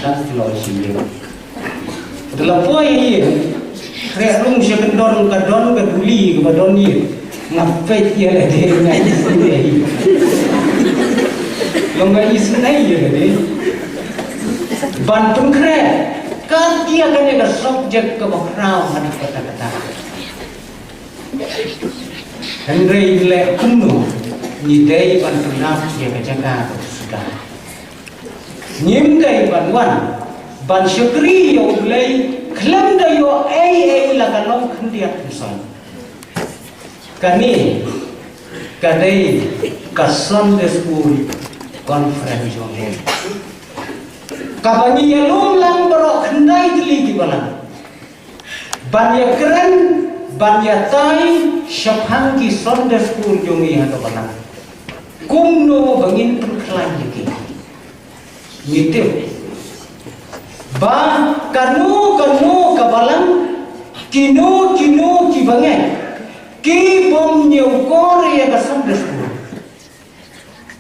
dan telosia. Dalam poin ini, kerana siya kadon kaduli kadon ini, ngapet dia lah dia ngai sendiri. Yang ngai sendiri dia ni, bantung kerana kan dia kan yang subjek ke background ada kata-kata. Henry le kuno ni day bantung nak dia kejaga sudah. Nyim day banwan. Ban syukri yo ulai kelam da yo ai la kalong khandia tusan kani kadai ka Sunday school conference yo le kabani ya long lang baro khandai dili ki bala ban ya kran ban ya tai shaphang ki Sunday school yo ngi ha bala kumno bangin perklan ki nitem ba kanu kabalang kino kibangai ki bom nyau kore ya kasam desku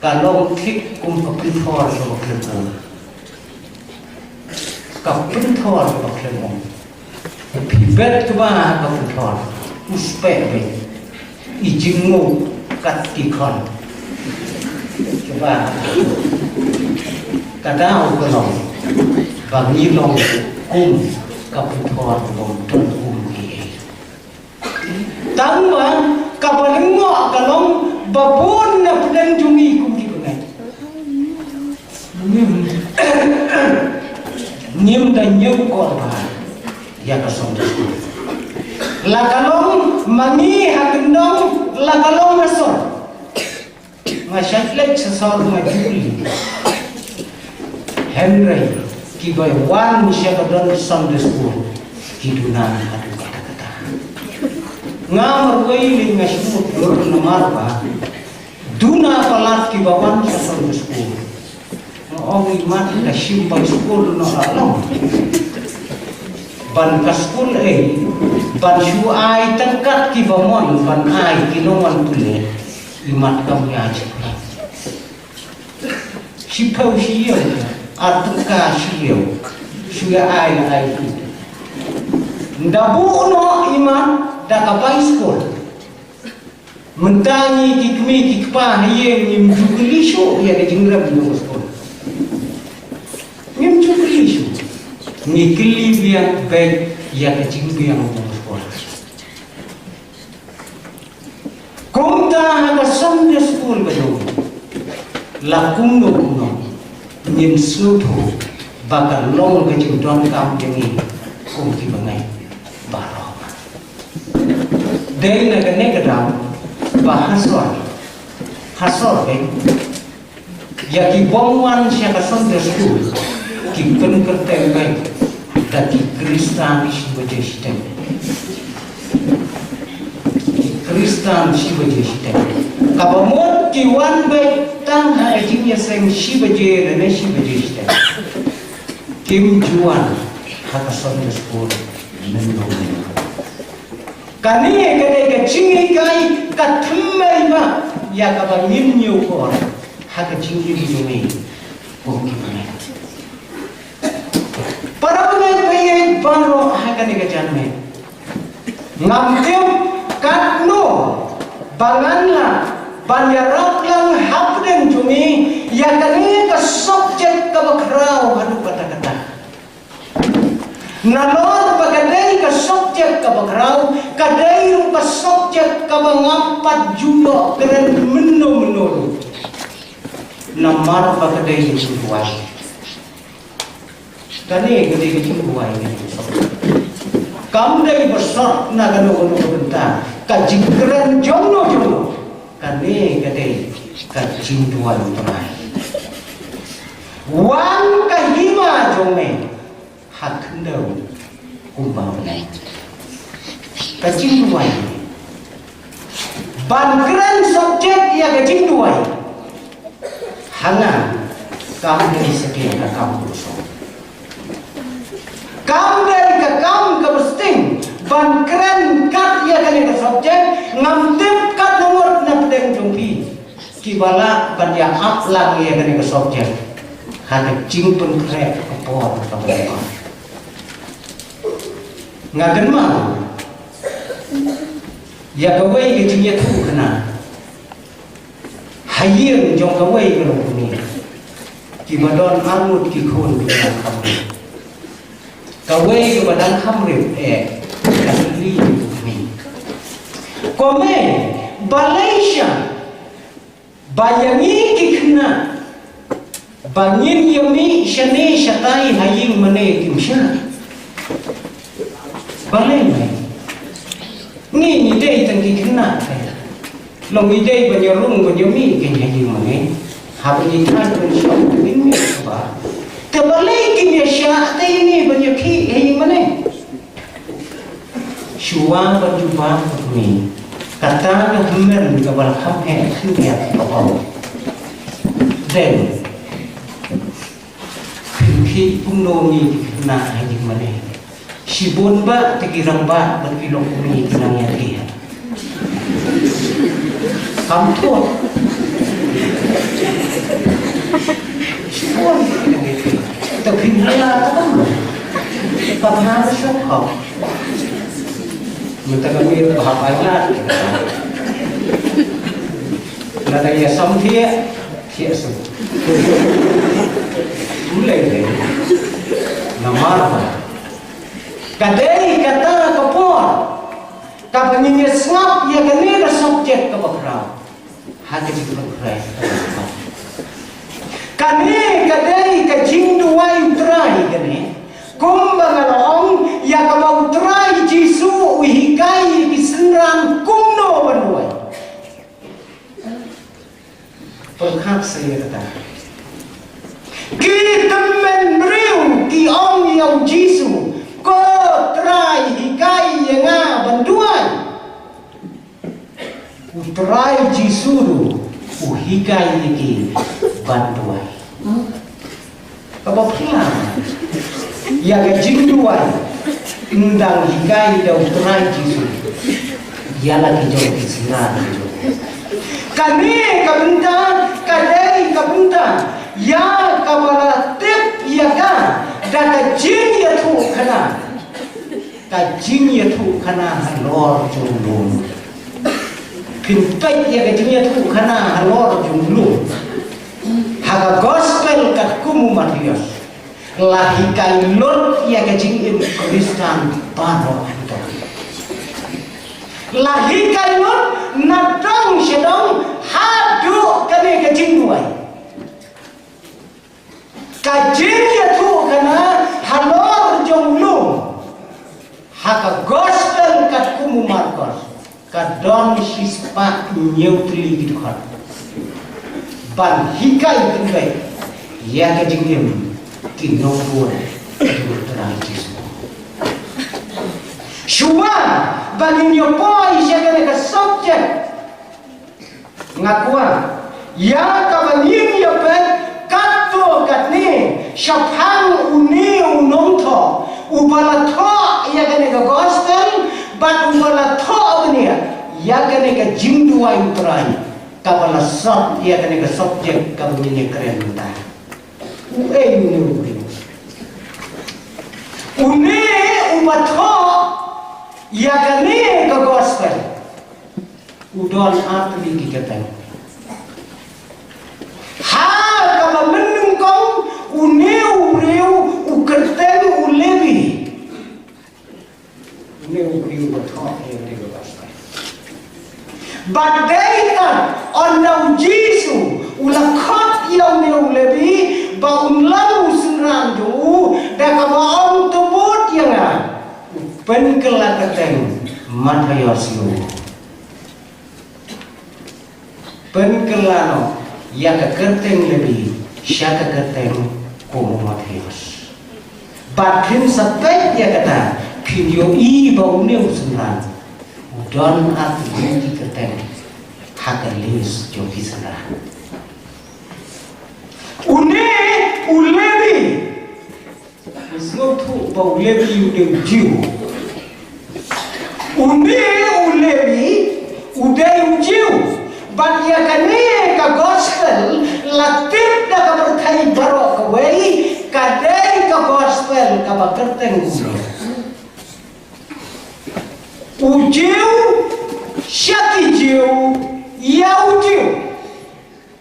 kalau kik kapinthor so klemo pibet ba kapinthor uspe be ijingu kat tikon coba kadau kolong bagi long kapithor long ton ni tangwa kabalingo kalong babon na puden jungi di bengai nim dan nyau korba ya kasong la kalong mangi hagendong la kalong masor masyadlek sesor majuli Henry kibai wan siya kadon Sunday school kidunan adu kata-kata ngamar wailing ngasmut lor namar ba duna palat kibawan sa Sunday school ong imat na simpan school no alam ban ka school ban shu ai tangkat kibamon ban ai kinoman tule imat kami aja sipau siyo ataka siyo suya ai tu ndabu no iman da kapai school mentangi kikmi kikpa hiye nim jukulisho ya de jingram no school nim jukulisho ni kilibia baik ya de jingram no school kumta hada Sunday school bedo lakum no nim sutu bakal long ke judon kam jengi kum ki bangai baro dei na kene kadam bahasor hasor be ya ki bomwan sia ka Sunday school ki pen kerten bai dati Kristan sibaje sistem Kristan sibaje sistem kabamot ki wan bai tang ha ejingnya seng sibaje ne sibaje sistem kim juan haka Sunday school nendo kani ke chingi kai ka thmai ma ya ka ba nim nyu ko haka chingi ni ko ki ne para ngai baro haka ne ka janme ngamtim katno banganla banyarak lang hapden jumi ya kani ka subject ka bakrao hadu kata-kata nalor bagadai ka subject ka bakrao kadai ka subject ka mangampat julo keren meno namar bagadai ni buai kani gede gede buai ni kam dai besar na gano bentar ka jingkran jono kani gede ka jinduan tunai wan kahima jome hak ndau kumbau nai kacing duai bangkran subjek ya kacing duai hanga kamu dari sekian ka kamu rusok kamu dari ka kamu ka besting bangkran kat ya kali ka subjek ngamtip kat nomor na pedeng jompi kibala ban ya aplang ya kali ka subjek hanya jing pun krek kapor kapor ngagan mah ya kawai ke jing ya tu kena hayir jong kawai ke lo ni ki madon armut ki khon ki kamri kawai ke badan kamri kasli ni kome Malaysia bayangi ki kena bangin yami shane shatai haying mane kimsha balai mai ni dei tangi kena long ni dei banyarung banyami ken haying mane habni than ben shom bin mi ba te balai kin ya sha te ni banyaki haying mane shuwa banjuba ni kata hummer ka bal khamhe khniya kapau den khi pungno ni na haji mane sibon ba tekirang ba berkilong ni kinang ya dia kam tu sibon ni tapi dia apa pernah sok kau minta kami bahaya nada ya samthia kiasu mulai namar kadai kata kapor kapaninya swap ya kene da subject ka bakra hati itu bakra kane kadai ka jindu wai utrai kene kumbangalong ya ka utrai jisu uhikai kisenran kumno banwai perkhap saya kata kita menriu ki ong yang Jisu ko trai hikai yang banduan utrai Jisu uhikai ki banduan kaboknya ya jinduan indang hikai da utrai Jisu ya lagi jauh kisina kami kabuntan kadai kabuntan ya kabala tip ya kan da jin ya tu kana ka jin ya tu kana halor jumlum pintai ya jin ya tu kana halor jumlum haga gospel kat kumu Matius lahi kai lot ya jin in Kristen pano anto lahi kai lot nadong sedong hadu kane ka jin duai kajin ya tu kana halor jonglum haka gospel kat kumu Marcos kadon sispa neutri gitu kan ban hikai kengai ya kajingim kinopur terang Yesus shuma bagi nyopoi siapa ka subject ngakua ya kabanim ya pet kato katni syafhang uni unom tho ubala tho ya kene ka gospel but ubala tho bani ya kene ka jimdu wa utrai kabala sab ya kene ka subject ka bunyi keren ta uni ubatho ya kene ka gospel udon atli kikatan ha kama menung kau uneu reu ukertenu ulebi uneu reu batok yang dia basai badaikan onau Jisu ulakot yang neu lebi baun lalu senran jo dah kama on tebut yang penkelakatan Matius penkelano ya kekerteng lebih syaka kerteng kumu Matius batin sepet ya kata video i bau neu senran udon ati di kerteng hakalis joki senran une ulebi isnotu bau lebi ude jiu une ulebi ude jiu Bagia kane ka gospel latip na ka berkai barok kawai kadai ka gospel ka bakerteng ujiu syaki jiu yau jiu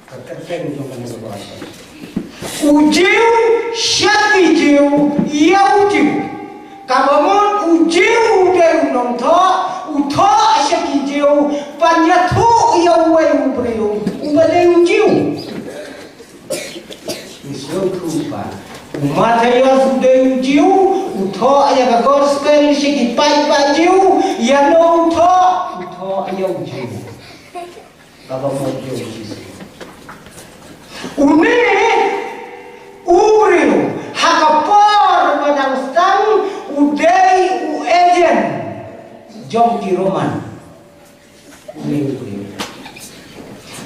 bakerteng tu kan gospel ujiu syaki jiu yau jiu kabamon ujiu deu nong tho utho syaki jiu panyathu yau wei ubreu ubale ujiu islo trupa Matayos deu jiu utho aya ka gospel syaki pai pa jiu ya no utho aya ujiu kabamon jiu une ubreu hakapor padang stang udei uejen jom ki roman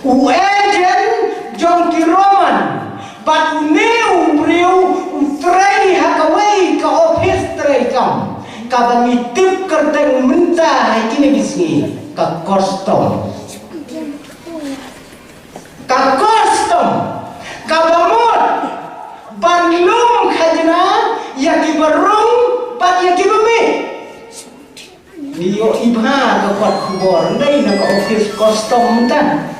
uejen jom ki roman bat uneu breu utrei hakawai ka office trei kam ka bangitip kerteng menta kini bisni ka custom ka bamot banlum khajna yaki barung bat yaki bumi niyo ibha ka kwat khubor ndai na ka office custom tan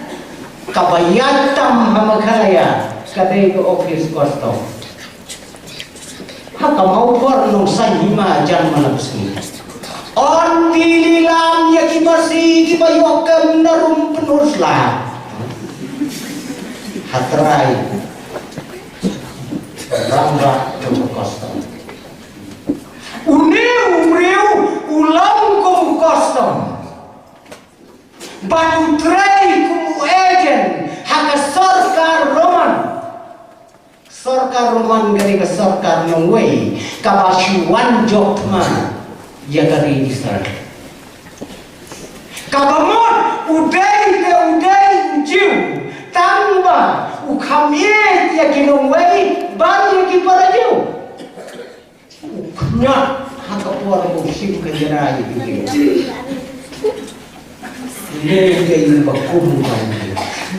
ka bayatam hamakhalaya kadai ka office custom haka mau por nong sanhima jan malabsni on dililam yaki basi ki bayokam narum penusla hatrai rambak jom custom uneu breu ulang kum custom batu trei kum ejen haka sorkar roman gari ka sorkar nongwei kabashuan jokma ya gari disar kabamon udai jiu tamba ukhamye ya kinongwei ban ya ki parajiu uknya haka por mo sim ka jara yi ne ke bakum kan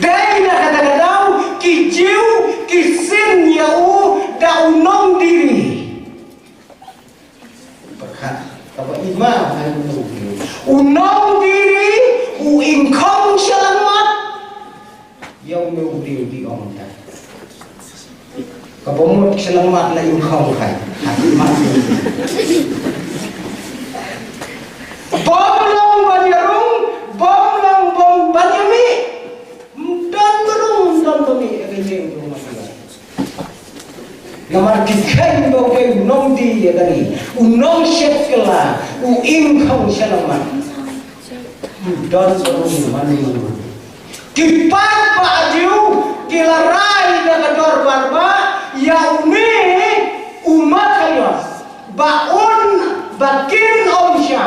dai na kadang ki jiu ki sin yau da unong diri bakhat kaba ima hai unong diri u ingkong selamat yau meu diu di ong ta kaba mo selamat la ingkong kai mat bomlong banyarung bom banyami dan bumi agaknya rumah kita. Namar dikai bagai unong di agani unong syekla uingkong selamat dan berung mani kipat baju kilarai dengan dorban ba yaumi umat hayos baun bakin omsya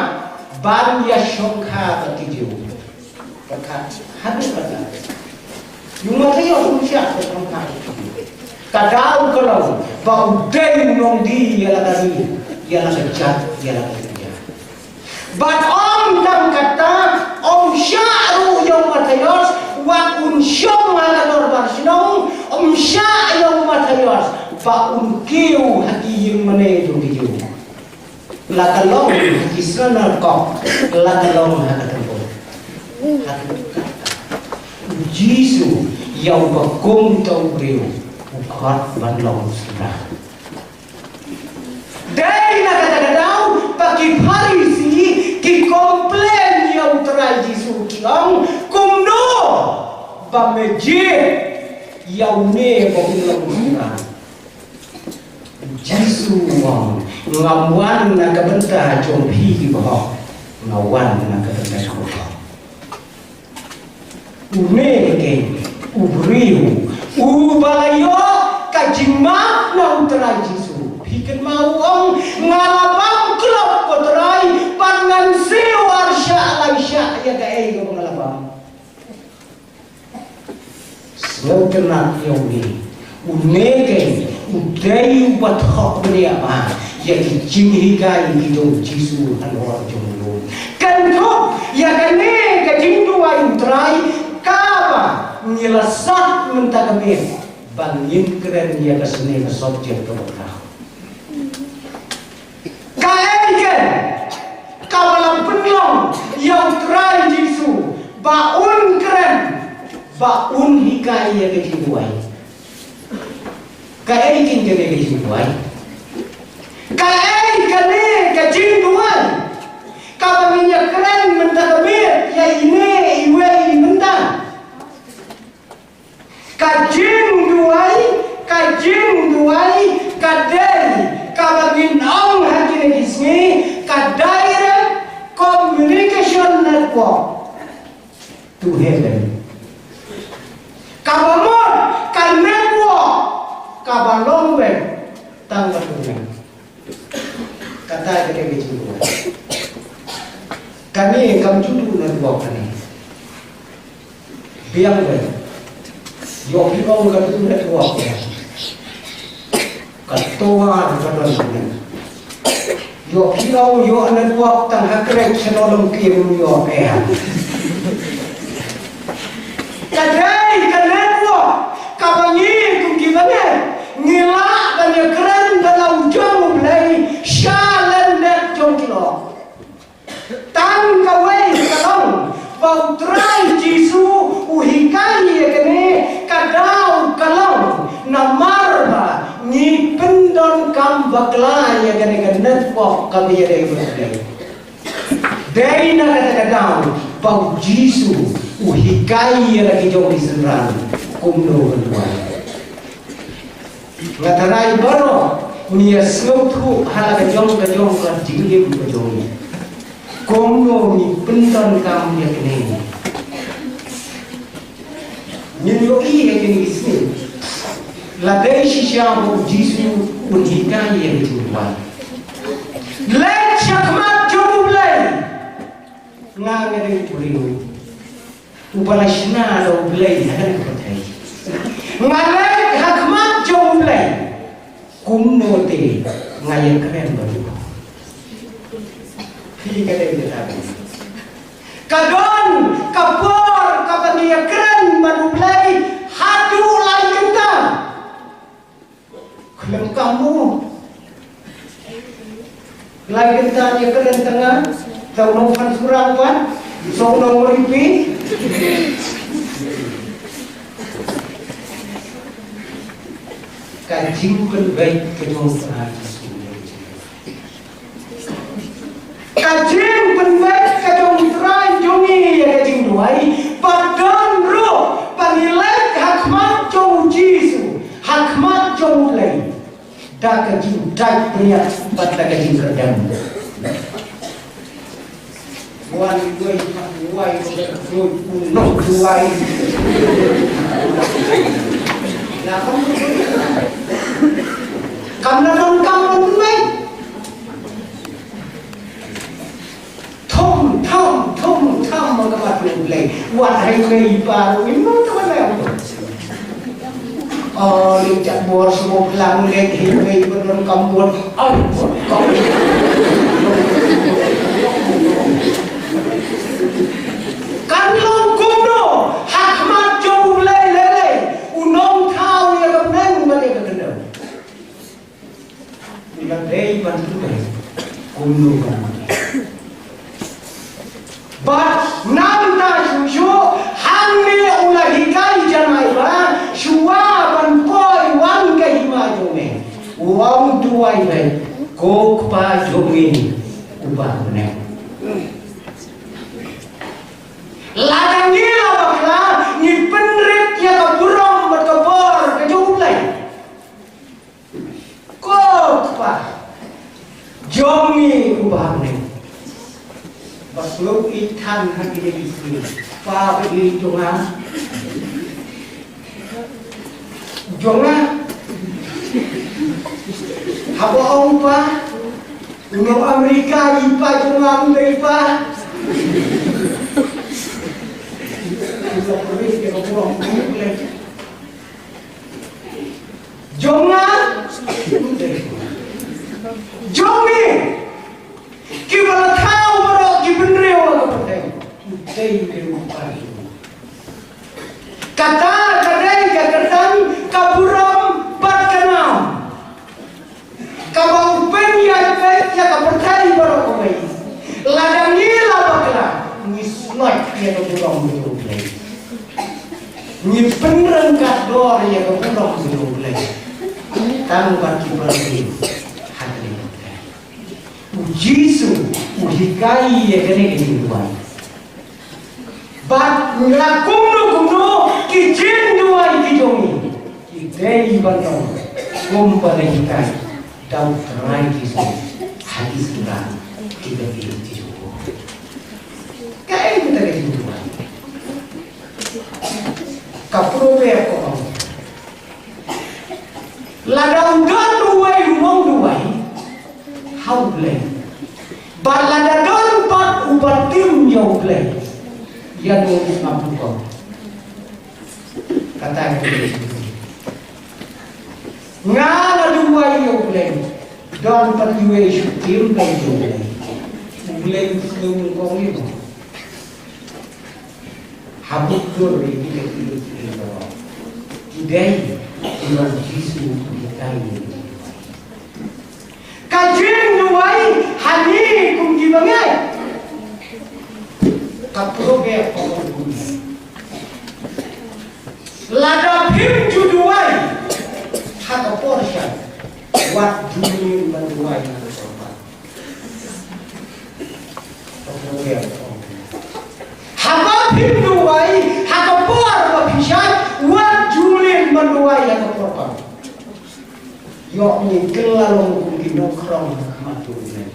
ban ya syokha batiju berkat habis pada Yuma tayo siya sa pangkain. Kadao ka lang, baudeng nung di yala kami, yala kajat, yala kajat. But om tam kata, om syaru yung matayos, wag unsyong malador barsinong, om sya yung matayos, baun kiw haki yung manedo kiyo. Lakalong haki sana kok, lakalong hakatampo. Jisu yang bagong tau breu ukat banlong sila. Dai na kadang pagi Farisi ki komplain yang terai Jisu kiang kumno bameje yang ne bagong sila. Jisu ngawan na kabenta jompi ki bahok ngawan na kabenta bahok. Umeke, ubriu, ubalayo, kajima na utrai Jisu. Bikin mau ang ngalabang klop kotrai pangan siwar sya laisya ya kae ko ngalabang. Sengkena yogi, umeke, udai bathok beriapa, ya kijinghikai gitu Jisu hanor jumlo. Kanto ya kane kajindu wa utrai kaba ngilasat mentagamin bangin keren dia kesini ke subjek keberkah. Kaekan kawalan penlong yang terai Yesus baun keren baun hikai yang kejibuai. Kaekan kene kejibuai. Kaekan ni kejibuai. Kawalan keren mentagamin ya ini iwe mentang. Kajing duai kadai kabagin ang hakin kismi kadai communication network to heaven kabamon kan network kabalong web tanggal tujuh kata kita gitu kami kamjudu network kami biang web yogi kau kata tu network ya ketua kadang yogi kau yo network tang hakrek senolong kim yo ya kadai kan network kabangi kum gimana ngila dan ya keren dalam jom mulai shalan net jom kilo tang kawai kalong bau trai jisu uhikai kene kadau kalong namarba ni pendon kam bakla ya kene network kami ada ibu dari na kadau bau jisu uhikai lagi jom disenran kumno kedua ngatarai baru nia slutu halaga jom ka jinglim ka jom kumno ni pendon kam ya kene Nyoi yang ismi, ladai sisa bu jisu unhikai yang dijual. Lek cakmat jumulai, ngangere puriu, upalashna ada ulai ada kepatai. Ngalek hakmat jumulai, kumno te ngayak keren baru. Hii kada kita. Kadon kapor kapania keren manulai hadu lai kita kelem kamu lai kita nya keren tengah tau nongkan surang kan so nomor ipi kajing baik kenyong kajing penbaik kajong terai jongi ya kajing duai padan roh panilai hakmat jong jisu hakmat jong lai dah kajing dai punya pada kajing kerdam wan duai no duai nah kamu kamu baik thom mà các bạn đừng lấy hoàn thành ngày và mình nói các bạn làm linh chặt bùa số làm lên thì ngày vẫn còn cầm buồn có cắn lông cung đồ hạt mặt châu lê unom thao như gặp nên mà lên cái đầu vì là đây vẫn cứ vậy cung đồ but namta shushu hamni ulahikai janai ba shua ban koi wan kai ma jome wang tuai bai kok pa jomin ubah ne ladang ni bakla ni penrit ya ka burong bat ka bor ka jumlai kok pa jomi ubah ne Baslok ikan hati dia istri, pa pergi jonga, habo orang pa, Undang Amerika ipa jonga unda ipa, jonga, jongi. Kibala tahu baru kibenrewa kepada, utai kerupai. Kata keburang betul lagi. Ni penrengkat dor ya keburang betul lagi. Tanpa kibarnya hati. Yesus uhikai ya kene kehidupan. Bat ngelakuno kijin dua kijongi. Kidei bantong kumpul hikai daun terai kisu hadis Quran kita pilih kisu. Kaya kita kehidupan. Kaprobe ako. Ladang don duai rumong duai how play. But ladang pat ubat tim jauh play. Yang nulis mampu kau. Kata itu. Ngala duai jauh play. Don pat duai tim play jauh play. Play belum kau itu. Habis dulu kita pilih. Today, Tuhan Yesus kita ini. Kajian duai hari kum kibangai. Kaprobe pokok. Lada pim juduai. Hak portion. Wat juli menduai korban. Kaprobe pokok. Hak pim duai. Hak por bapisat. Wat julin menduai yang korban. Yok ni kelalong kuki nongkrong matulnya.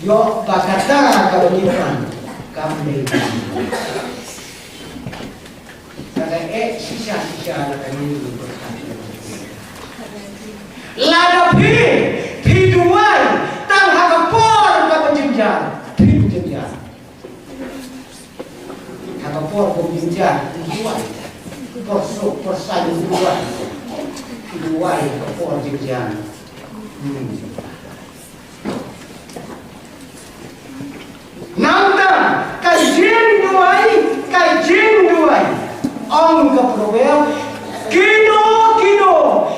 Yok bakata kalau nyipan kami. Kata sisa kami berkati. Lada pi duai tang hakapor kapa jenjang, pi jenjang. Hakapor kapa jenjang duai. Persuk persaing duai. Duai kapor jenjang. Nanta kajian duai. Ong kaprobel kino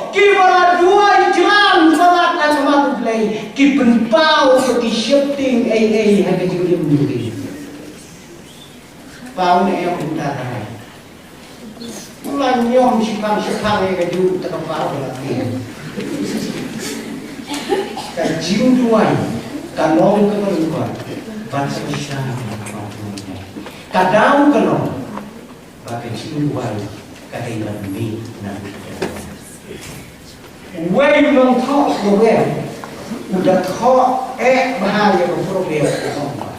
kibala duai jalan salat dan matu play ki penpau ki shifting ai haga julim duri. Pau ne yang utara. Mulan nyom sikang haga ju takapau lagi. Kajian duai kanong keperluan bangsa Islam mampunya. Kadang kanong bagai ciluan kadang ni nabi. Way long talk problem. Udah talk bahaya problem sama.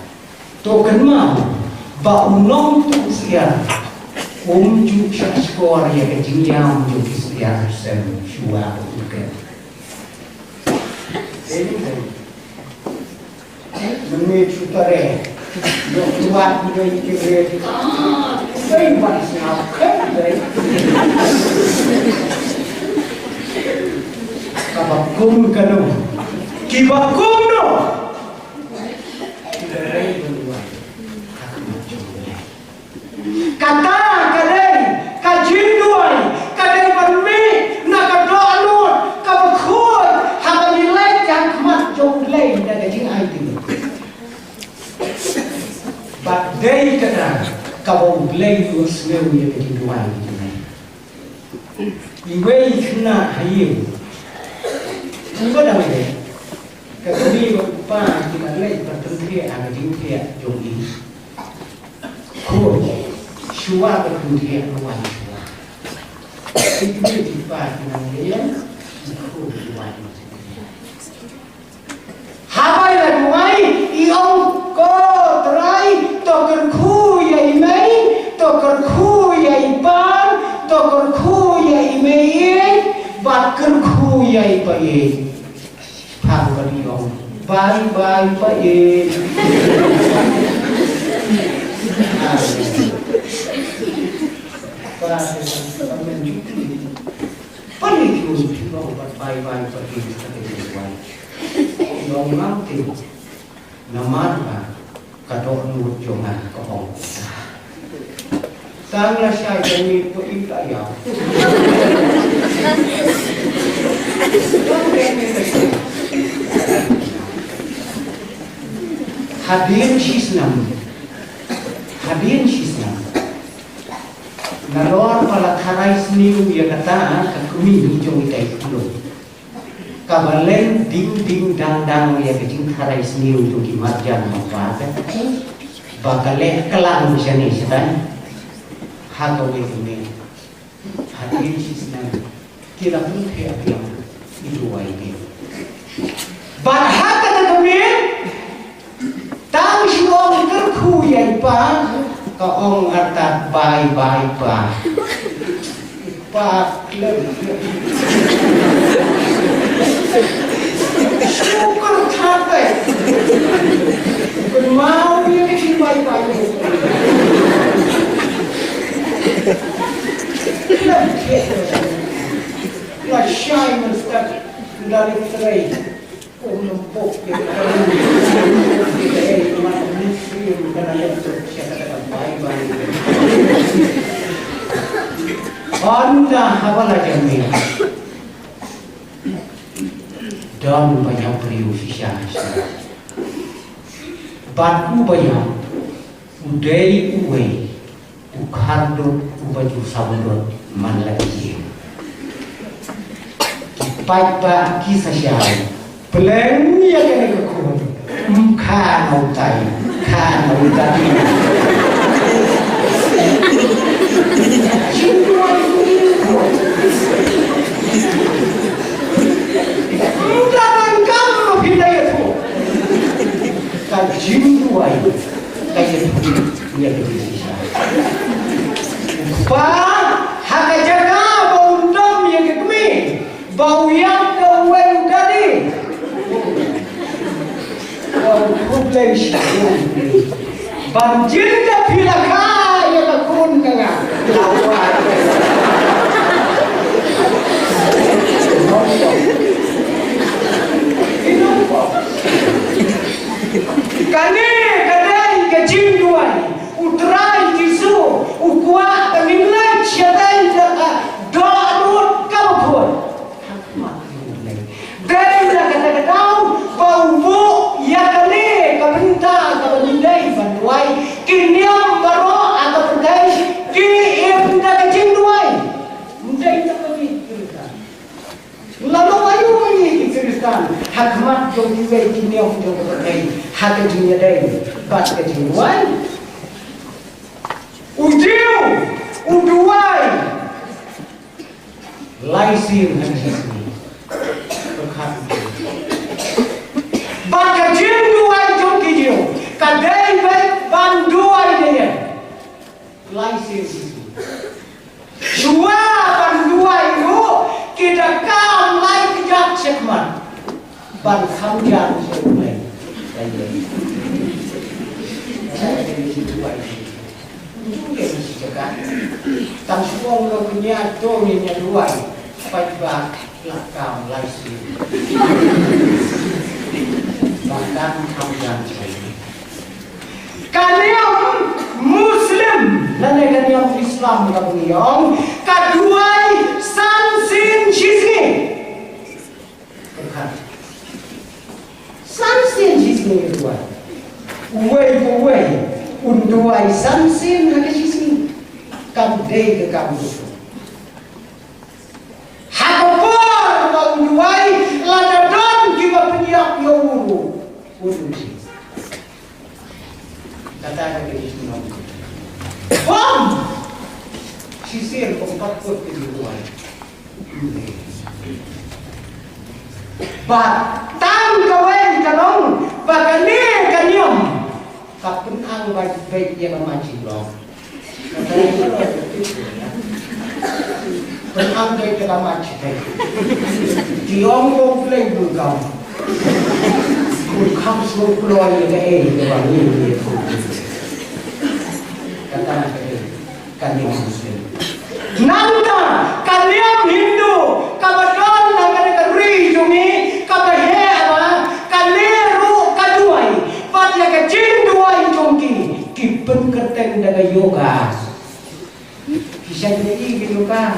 Token mau ba unong tu sia. Ju skor ya kejingyam ju sia sen shua uke. Meni chutare. Yo tuat ni ke Very much now, kabakum kanu, kibakum no. Kata kadai, kajin duai, kadai bermi, nak kadoanut, kabakut, hamba nilai yang kemat jauh lain dan kajin itu. Badai kadang. Kau beli usaha yang kehidupan ini. Ibu kena hayu. Ibu dah boleh. Kalau ibu lupa kita lagi bertentang agak tinggi jombi. Kau shua bertentang luar. Ibu lupa kita dia. Kau luar. Habai laguai iong ko terai toker ku ya imei toker ku ya ipan toker ku ya imei baker ku ya ipai pang beriong bye bye pai paling itu bye bye pai Dong nanti nama kadok nut jongan kohong. Tanglah saya ini tu ikat ya. Hadir sis nam. hadirin sisna nalor pala karai sniu ya kata kakumi hijau itai kulo kabaleng ding dang ya kecing karai sniu tu kimarjan mapata bakale kelang sini sedang hato ini hadirin sisna kira pun kayak yang itu wae barhaka kami tang siwang kerku yang pa kaong atat bye pa lebih syukur capek mau dia kasi bye la shy menstak dari terai lempuk Anda hafal jami dan banyak periusisya batu banyak udai uwe ukardut ubaju sabudot man lagi kipai kisah syahid Peleng yang kena kekun, kan autai. Jangan kamu pindah itu. Kajim tuai, kajian dia berbisa. Bah, hak jaga bau dom yang kekumi, bau yang kau tadi. Banjir dah pilaka yang takun kanga lawan. Kane kadai kajim duai, utrai jisu, ukuat kemilai siatai doa kapur. Dari kata-kata bau ya kane kabinta kabindai banduai kiniam baro atau pergai ki ibunda kajim duai mundai tak kami cerita lalu ayu ini cerita hakmat jom juga kiniam jom pergai hak kajimnya dai bat kajim duai uduai laisir hadis Baka jindu ay jom kijiyo, kadai baik bandu ay dia. Laisir situ. Dua bandu ay itu kita kam lai kejap sekman. Ban kamjan sekman. Saya dari situ ay. Itu dia mesti cakap. Tang suong lo punya tominya dua. Pajba lakam laisir. Bahkan kamjan sekali. Kalian Muslim dan kalian Islam kalian kedua sansin sisi. Sansin sisi kedua. Uwe unduai sansin hak sisi. Kamdei ke kamu. Hakapor unduai ladadon kita penyiap yowuru. Urusi. Katakan ke semua. Bom. Sisir keempat kot kedudukan. Batang kawan kalong bagani kanyom. Kapun ang baik dia memancing loh. Penang baik dia memancing. Diom komplain bulgam. Bukan semua keluar dari orang ini. Kata kalian Muslim. Nanda kalian Hindu, kabadan kalian keri jumi, kabahe apa? Kalian ru kaduai, pada kecil duai jongki, kipen kerteng daga yoga. Kisah ini gitu kan?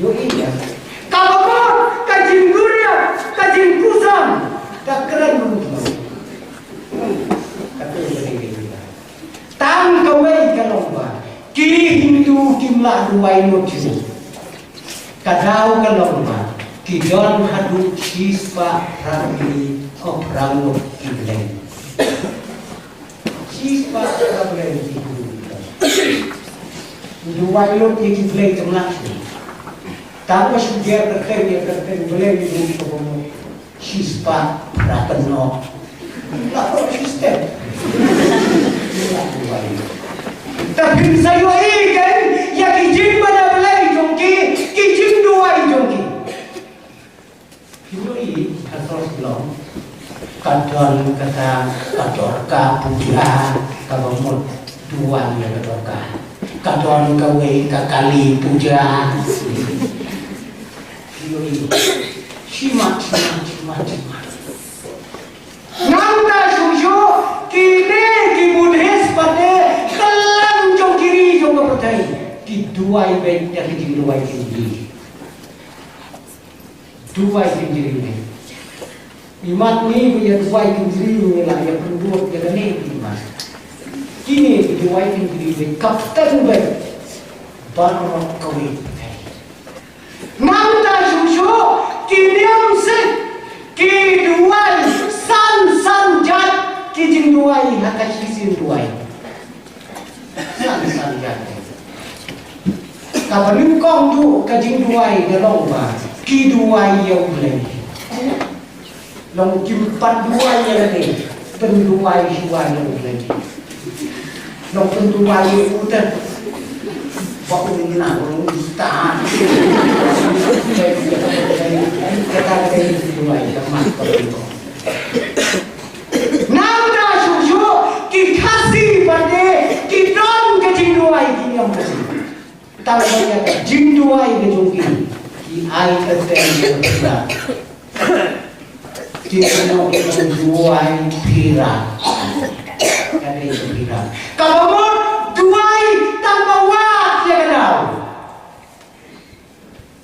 Yo iya. Kabar kajin guria, kajin kusam, tak keren menurut. Tapi begini. jumlah dua itu kadau kalomba kidon hadu chispa rami oprang kiblen chispa kiblen dua itu kiblen jumlah tanpa sudah berkait boleh dibuat chispa rapeno tak perlu sistem tapi saya ikan yang kijing pada belai jongki kijing dua jongki ini asal belum kadon kata kadorka puja kabamut dua ya kadorka kadon kawe kakali puja ini simak nanda susu kini kibudhes pada kelam jong kiri jong kepercayai di dua event yang di dua kiri imat ni punya dua kiri ni lah yang penduduk yang ni imat kini di dua kiri kapten ber barok kawin nanda susu kini amsek kini dua san jat kijing duai haka kisin duai san jat kapanin kong tu kijing duai delong ba ki duai yang boleh long kimpat duai yang ni penduai duai yang boleh long penduai udah waktu ini nak orang start kata duai teman kau nanda susu kikasih pada kidon kejinduai kini yang kasih tahu banyak jinduai kejungki ki ai keten kita kino jinduai pira ada itu pira kamu duai tanpa wat ya kenal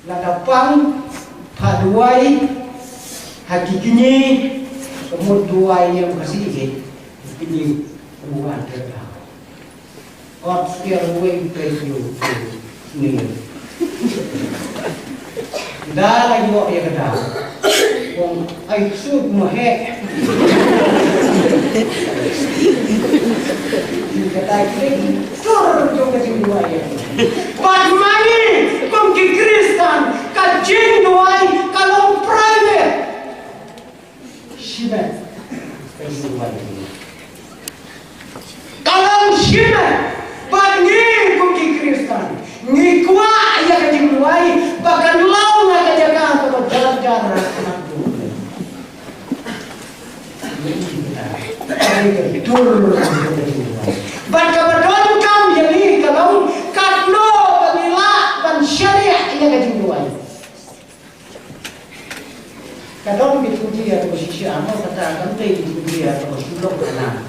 ladapang paduai hakikinya kemudian dua yang kasih ini buat kita. Orang sekian way preview ni. Dah lagi buat yang kita. Orang aisud mahek. Kita ini tur juga sih dua yang. Padmani kongki Kristen kajing dua kalau private. Shimen, kalau Shimen, bagi kuki Kristen, ngikwa ya kajing luai, bahkan lau nak kajakan atau jalan-jalan anak dulu. Tur, bahkan berdon kam jadi kalau kadlo bernila ban syariah ya kajing luai. Kadang dipuji atau posisi amal kata kantai dipuji atau sulung kena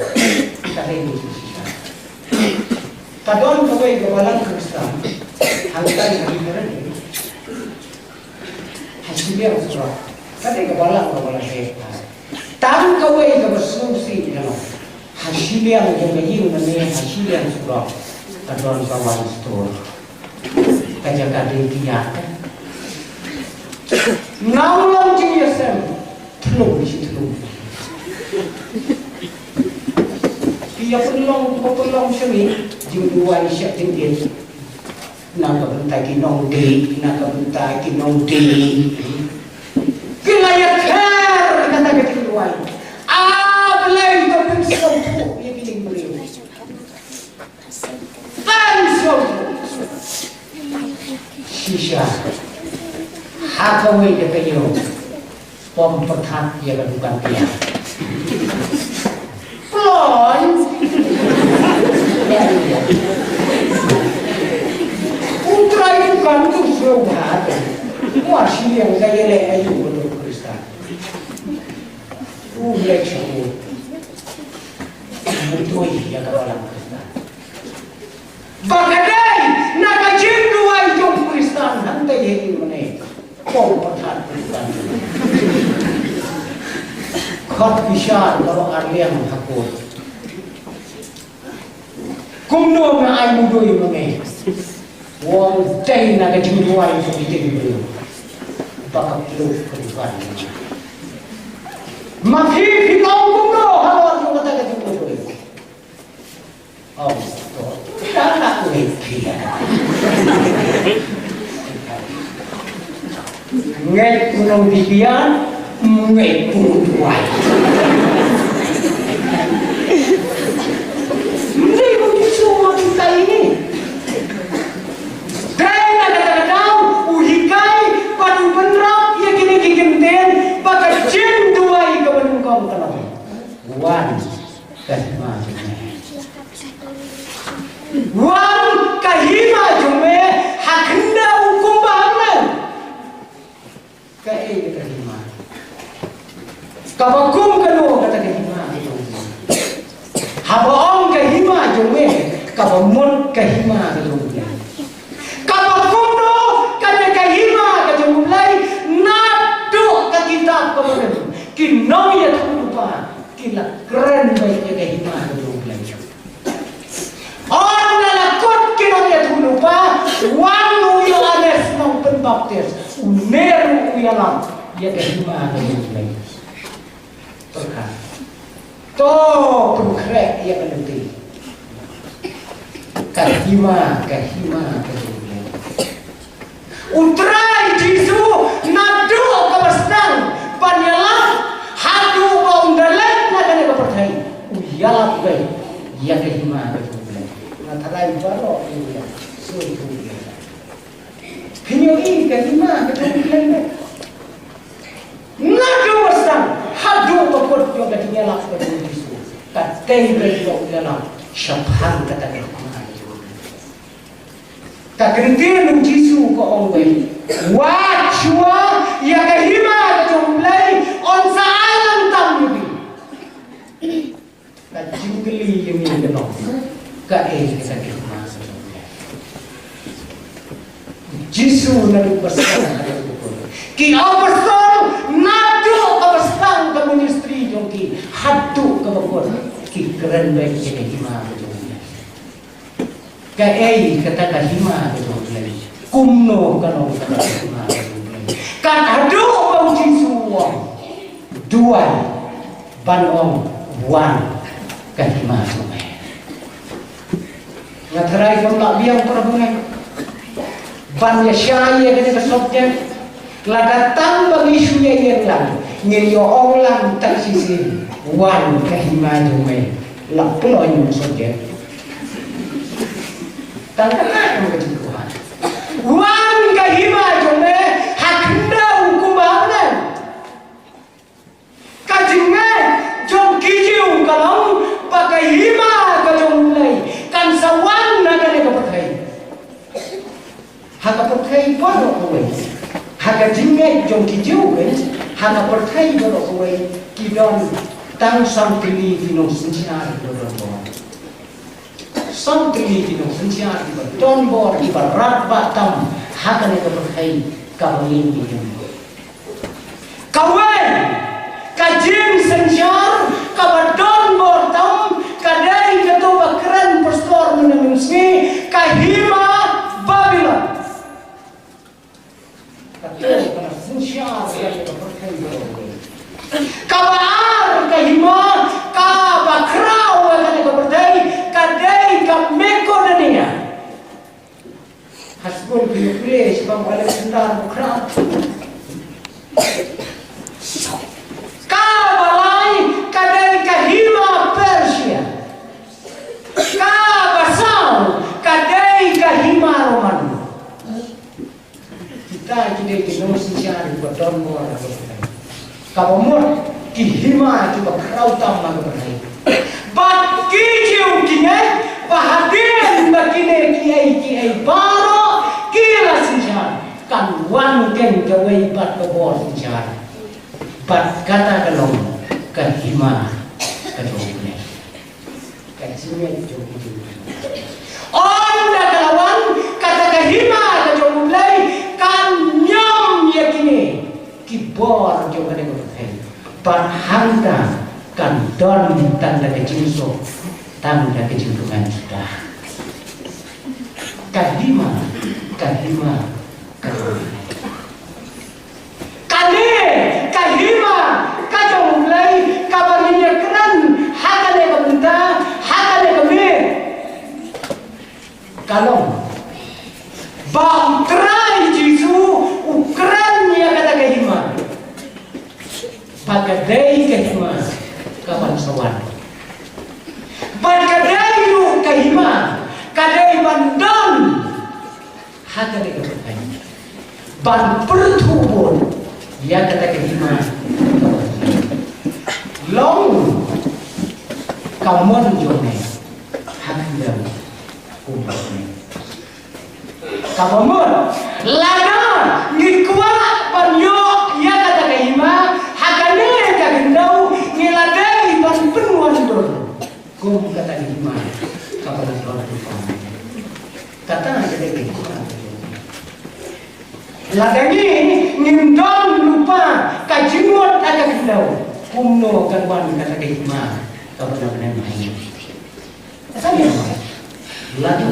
kata ini posisi. Kadang kau kebalan Kristen, hantar hari ini hasilnya surah. Kata kebalan saya. Tam kau kebersusi dalam hasilnya yang begini namanya hasilnya surah. Kadang kawan store kajakan dia. Naulang jenis sem, telung di situ. Dia pelong semi, jumlah isyak tinggi. Nak bentai kinong di, Kilayat her kata ketuai. Ablay tapi sempu yang ini beliau. Langsung sisa. Hakawai dia kayu, pom pertat dia bukan dia. Pelon, putra itu kan tu sehat. Masih yang saya lihat itu betul Kristen. Leksu, betul ya kalau Kristen. Bagaimana nak kajian dua itu Kristen hantai ini mana? Kau perhati Kristen. Kau bisa kalau Arlian hakut. Kumno na ay mudoy mga. Wong day na kejimduan itu ditinggal. Bakal peluk kedukaan. Makin kita umumno halon yang kata kejimduan. Oh, tak nak lagi. Ngai punong bibian, ngai punong duai. Hindi begitu semua kita ini. Dahil kadang-kadang uhikai padu benrap ia kini kikenten pakai jin duai ke menungkau tanah. Wan kahima jume. Wan kahima jume hakna hukum bangan. Kai kahima. Kabakum kanu kata kahima. Habaong kahima jume kabamut kahima jume. Kabakuno kanya kahima kajumulai nado kakitab kemudian kinong ya lupa kila keren baiknya kahima kajumulai. On nalakot kinong ya lupa wanu yo anes nong penbaptis uneru uyalam ya kahima kajumulai. Terkat. To pengkrek ya kanenti. Kahima kajumulai. Utrai jisu nadu kabastan panyalah hadu baundalat nadane kapertai uyalap gai ya kahima kajumulai. Natarai baro ya sui kuya. Kinyo i kahima kajumulai. Nadu bastan hadu bakot yo katinyalap kajumulai jisu. Katai gai uyalap syabhan kata kahima. Tak kerti nung Jisu ko ongway. Wachua ya kahima jumlay on sa alam tamubi. Ka jingli yumi gano. Ka kita kahima sa jumlay. Jisu na lupasan. Ki apostol nado kapasang ka ministry yung ki hadu ka bakot. Ki keren baik ya kahima jumlay. Kai kata kahima kejumlai kumno kano kata kahima kejumlai kan adu bang Jisu duai banong wan kahima kejumlai ngatarai kau tak biang perabungan ban ya syaya kena kesopnya ladatang bang isunya yang lang ngiyo orang tak sisi wan kahima kejumlai lak peloy musopnya tangkap yang kejuruhan. Wan kahima jome hakna hukumanan. Kajinge jom kijiu kalau pakai hima kajomulai kan sawan naga ne kapakai. Haka pakai bodo kowe. Haka jinge jom kijiu kan haka pakai bodo kowe kidon tang sang kini kino sinjari bodo. Santri kino sensiar don bor ibarat batam hakan itu berkai kawin itu kawin kajin sensiar kabadon bor tam kadai ketu bakran pastor menungsi kahima Babylon katu kana sensiar yang berkai kabar kahima kabakrau yang berkai kadai kameko nania hasbun biukres bang Alexander Bukrat kabalai kadai kahima Persia kabasau kadai kahima Roman kita jadi kinosian bodon mo kabomor kihima coba krautam magai bat kijiu kine bahagian bakine kiai baro kila sinjar kan wan ken gawai bat kebor sinjar bat kata kalong kahima kadone kajime jogi on da kalawan kata kahima kadone kan nyom yakine kibor jogane kotai bat handa kan don tanda kejinso tanda kejintungan sudah kahima kahima kahima kajong mulai kabaninya keran hakane kabenta hakane kami kalau bang try jisu ukran ya kata kahima pagadai kahima kapan sawan pagadai lu kahima kadai bandon hakane kabenta ban pertubun ya kata kahima long kamon jone hakandam kumane kamon lada ngikwa banyo ya kata kahima hakane kagendau ngiladai ban penuan dor kum kata kahima kapan dor kata kata kahima ladani ngindon lupa kajimot ada kendau kumno kanwan kata kahima kapan benar main saya ladu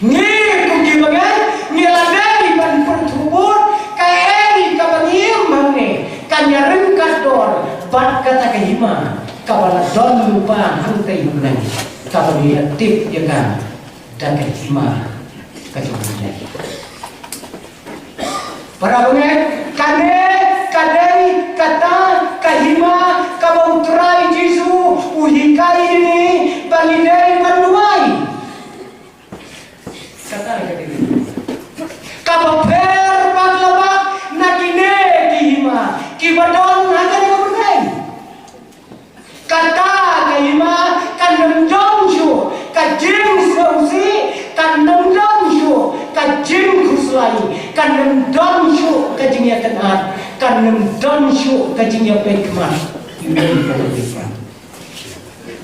ni kugi bagai ngiladai ban pertubur kai kabangim mangne kanyareng kador bat kata kahima kapan don lupa hantai menang kapan dia tip jaga dan kahima kajumnya para bunga kadai kata kahima kabau trai jisu uhikai ini balidai manuai kata ini kabau per baglabak nakine kahima kibadon hakan kabunai kata kahima kanam jonshu kajing sausi kanam jonshu kajing kuslai kanam jonshu kajing ya kenat kanam jonshu kajing ya pekman ini kalau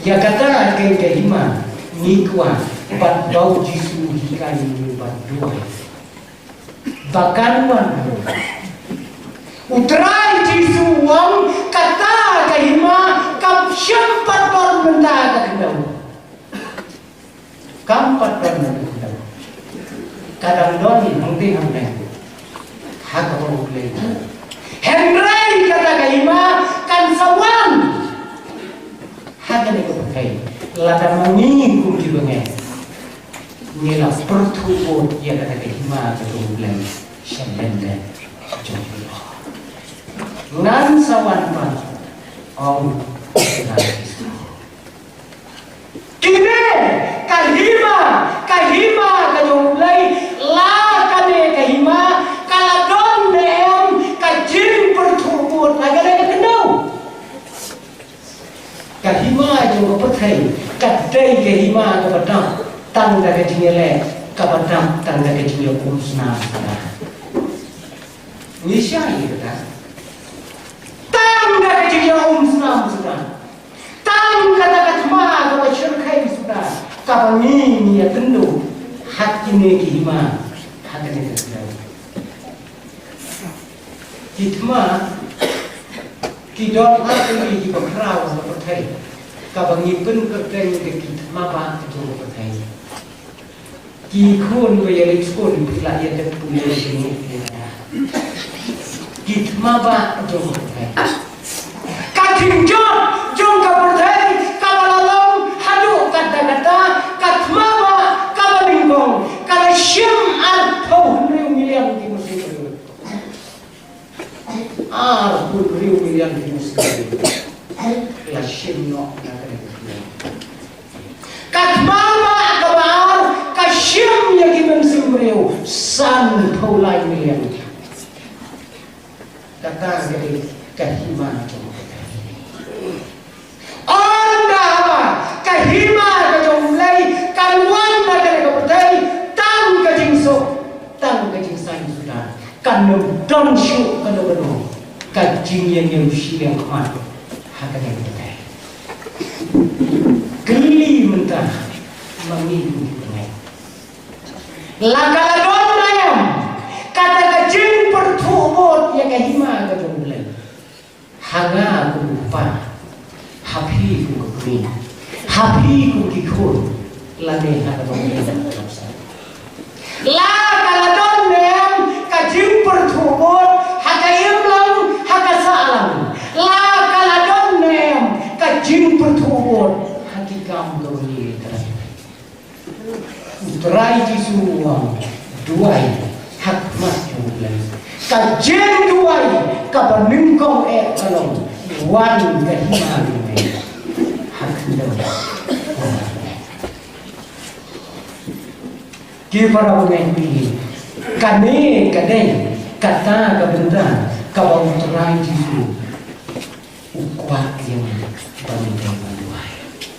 ya kata kahima nikwa bat bau jisu hikai bat dua bahkan wan utrai jisu wang kata kahima kam syempat bar menta kendau kampat bar menta kadang doni hangti hangti hak orang boleh Henry kata kahima kan sawan hak ni ko pakai lada mangi kum di bengai nila pertubo ya kata kahima tu bulan syamdan jombi ngan sawan pa om kini kahima kajolai la kane kahima kaladon dem kajin pertubo agak kendau kahima jo pakai kadai kahima ka padam tang da kajingele ka padam tang da kajingele kumsna sana nisha ida tang da kajingele kumsna sudah tang kata katma ka bachur khai sudah ka bani ya tendu hak ini kahima hak ini kendau kitma kidot hati di bakrau sama pakai kabangi pun kerja yang kitma bah itu pakai kikun bayar ekspon bila ia terpunya sini kitma bah itu pakai kajing jom kapertai kabalalong hadu kata-kata katma bah kabalingkong kalau syam arthau miliar di musim pun riu miliar di musim la syam no katmama kabar kasyam yang dimensim riu san paulai miliar kata jadi kahima anda apa kahima kajomlai kanwan nak kepertai tang kajingso tang kajingsan sudah kanum don shu kanum kajing yang siang kemana hak yang betul geli mentah mengilu dengan lakaladon ayam kata kajing pertubut ya kahima kajumulai hanga aku lupa hapi ku kini hapi ku kikun lade hak kajumulai La kaladon nem kajim pertubot hakayim lang hakasalam. La kaladon nem kajim pertubot hakikam gawin. Utrai jisuang duai hakmat jumlah. Kajen duai kabaningkong kalong wan kahiman ni hakndam. Para mengenai kami kadang kata kebenaran kau terai jitu ukuat yang paling baik.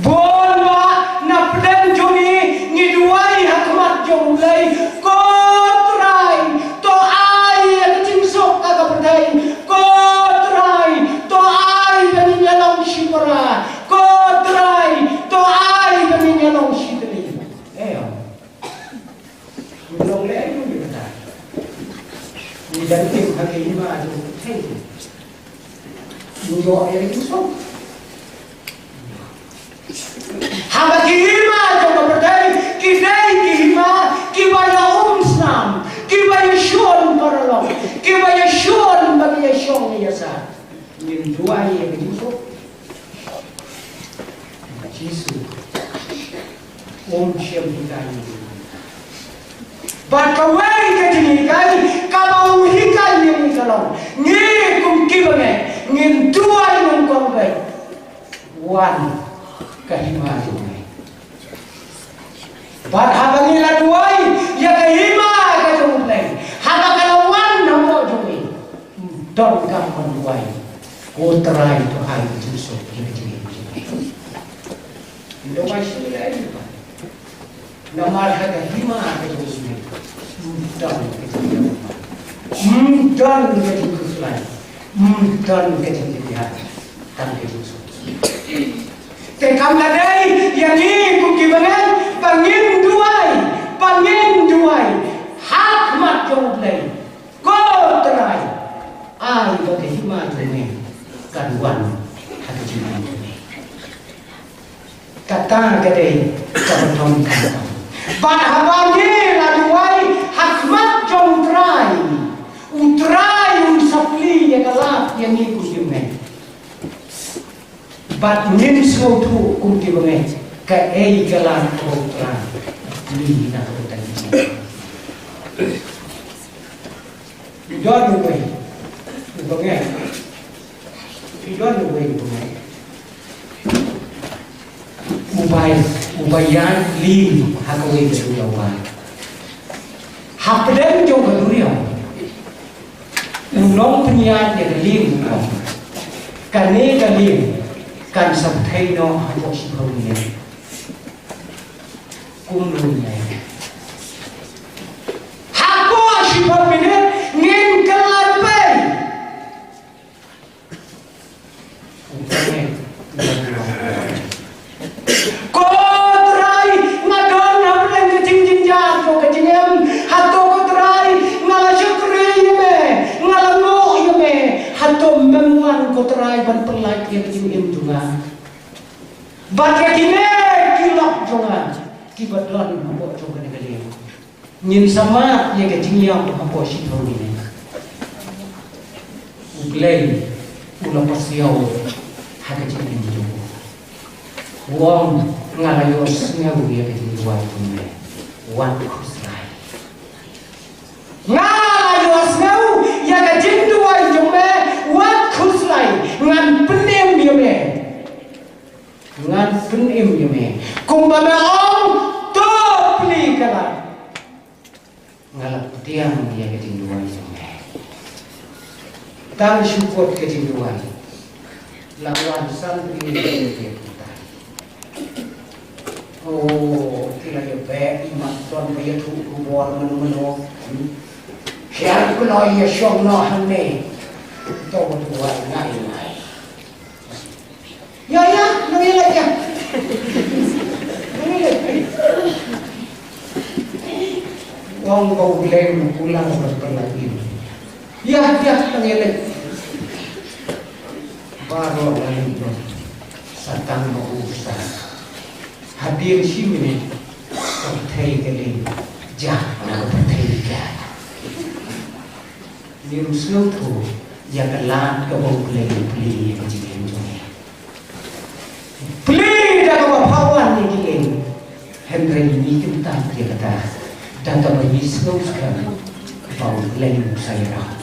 Boleh nak pedang joni ngiduai hakmat jomlai kotrai to ai yang cingsok agak berdai kotrai to ai yang nyalong shipara kotrai to ai yang nyalong shitri. Belum lagi pun kita tak. Ini dari tim hari ini mah ada hey. Dua yang itu so. Hamba kihima coba berdaya, kihima, kibaya umsnam, kibaya shon paralog, kibaya shon bagi shon ni yasa. Ini dua yang itu so. Yesus, Shem kita ini. Bakawai kejenikai kau hikai ni kalau ni kumkibane ni dua yang komplek wan kahima ini. Bak habani la duai ya kahima kejomplek. Haba kalau wan namo jumi don kampon duai kotrai tu hai jusuk ini. Indo masih lagi. Nama harga hima kejusuk. Dan jadi kusulan, dan jadi lihat, dan jadi susu. Tekam ladai yang ini kukibangan pangin duai, hakmat jomplay, kotrai, ai bagi hima jomplay, kaduan hati jiman jomplay. Kata kedai kabeton kata. Badhabagi laduai hakmat jomtrai utrai sapli ya kalap yang ikut jemeh bad nin sotu kumti benge ka ei galan utrai li na utan idon we benge ubayan lim hakawai berulawan hapden jong keduriau unong penyian yang lim kane kalim kan sampai no hapok sipaunya kumlunya hapok sipaunya ngin kelarpai kotrai ban pelai yang jim jungan bagai kini kilap jungan kibadlan hambo jungan kali nyin sama yang kejingyam hambo sipau ini uglay ulang pasiau haka jim jungan wong ngalayos ngawu yang kejingyam jungan wan kusrai ngalayos ngawu yang kejingyam jungan wan ngan penim yome kumbame om to pli kala ngalap tiang dia keting dua yome tan syukur keting dua lawan santri dia kita oh kira dia be imat ton dia tu kubor menu siar kuno ya syong no hanne to dua ngai ya nangilat ya wong kau bilang pulang berlagi ya nangilat baru lagi satang mau usah hadir sini sampai kali jah nak bertiga. Ni rusno tu ya kelan ke bau beli macam ni. Beli dah ke pawan ni gini. Henry ini kita dia kata dan tak bagi snow sekarang bau beli saya nak